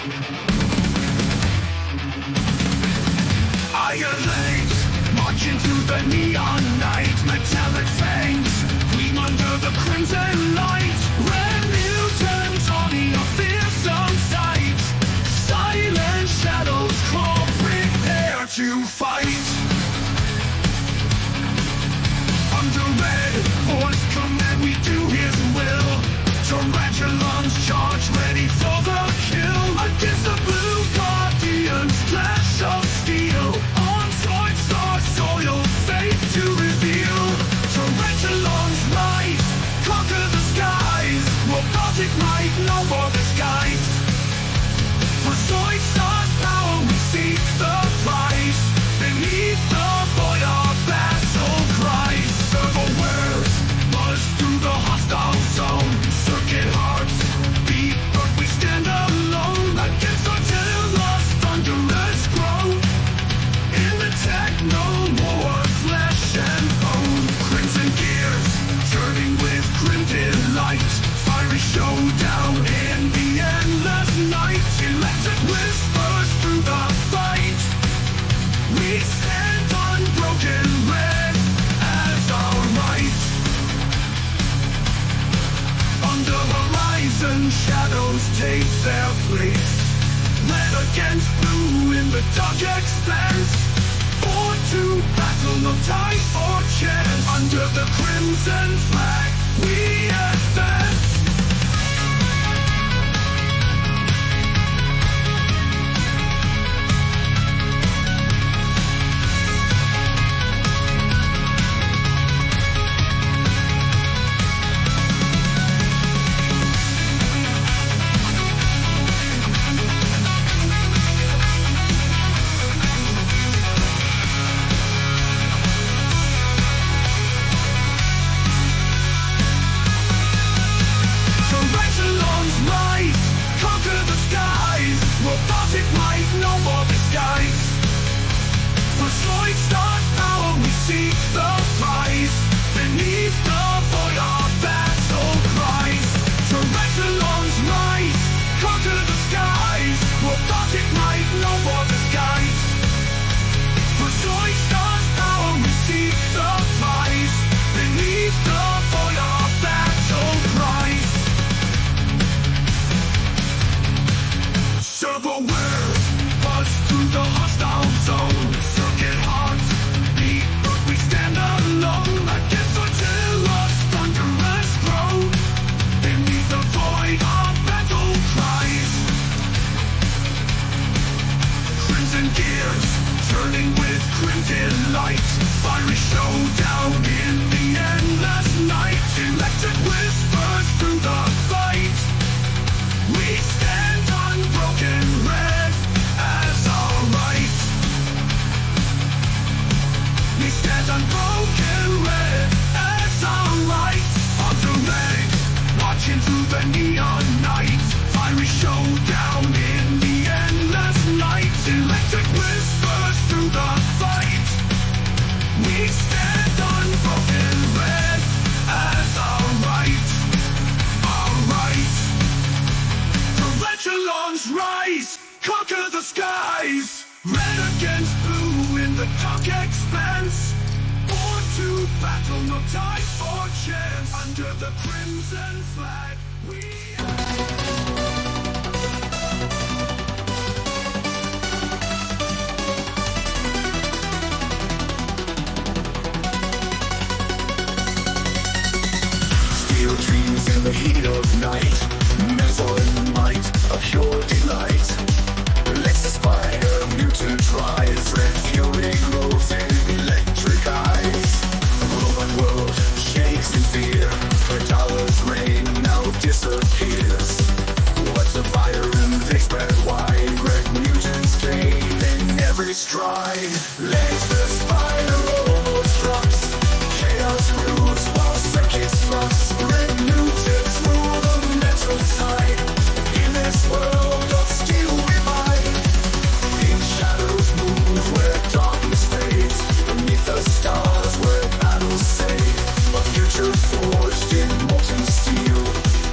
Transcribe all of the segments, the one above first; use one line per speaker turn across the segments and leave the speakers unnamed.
Iron legs, marching through the neon night. Metallic fangs, gleam under the crimson light. Red mutants on a fearsome sight. Silent shadows call, prepare to fight. Under red force command, we do his will. Tarantulons charge, ready for the kill. Against the blue guardians, clash of steel. On Zoidstar soil, fate to reveal. Tarantulons rise, conquer the skies. Robotic might, no more disguise. For Zoidstar's power, we seek the prize. Beneath the void, our battle cries. Silverware, buzz through the hostile zone. Circuit hearts beat, but we stand alone. Against Gurantula's thunderous groan. In the techno war, flesh and bone. Crimson gears, turning with grim delight. Fiery showdown in the endless night. Electric whispers through the fight. We stand unbroken, red as our right. Under horizon, shadows take their place. Red against blue in the dark expanse. For to battle, no time or chance. Under the crimson flag, we advance. Robotic might, no more disguise. For Zoidstar's power, we seek the prize. Beneath the void, our battle cries. Tarantulons rise, conquer the skies. Robotic might, no more disguise. For Zoidstar's power, we seek the prize. Beneath the void, our battle cries. Silverware, buzz through the hostile zone. Circuit hearts beat, but we stand alone. Against Gurantula's thunderous groan. Beneath the void, our battle cries. Crimson gears, turning with grim delight. Fiery showdown in the endless night. Electric whispers through the fight. We stand unbroken, red as our right. We stand unbroken, red as our right. Under red, watching through the neon night. Fiery showdown in the endless night. Electric whispers through the fight. We stand unbroken, red as our right. Our right. Tarantulons rise, conquer the skies. Red against blue in the dark expanse. Born to battle, no time or chance. Under the crimson flag, we steel dreams in the heat of night. Metal and might, a pure delight. Let's aspire, mutant rise. Red fury glows in electric eyes. The Roman world shakes in fear. Her towers reign now disappears. What's a fire and they spread wide. Red mutants gain in every stride. Legs the spiral drops. Chaos rules while circuits flux. Red mutants rule the metal tide. In this world of steel we abide. In shadows move where darkness fades. Beneath the stars where battles save. A future forged in molten steel.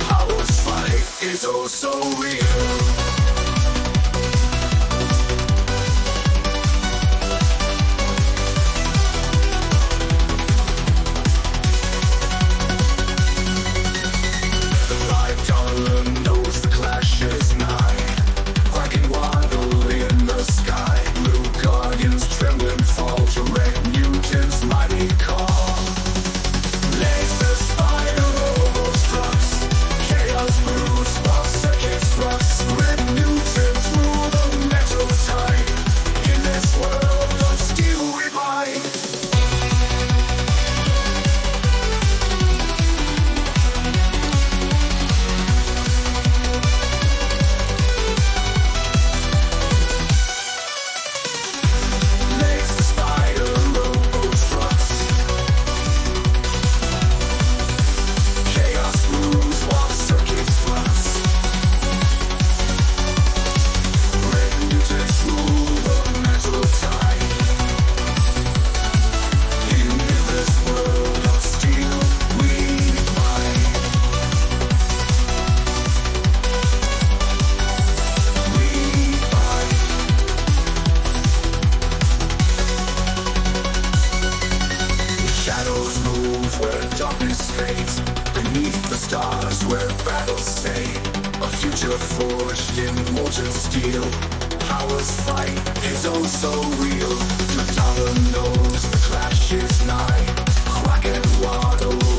Power's fight is oh so real. stars where battles stay, a future forged in molten steel. Power's fight is oh so real. Gurantula knows the clash is nigh. Quack and waddle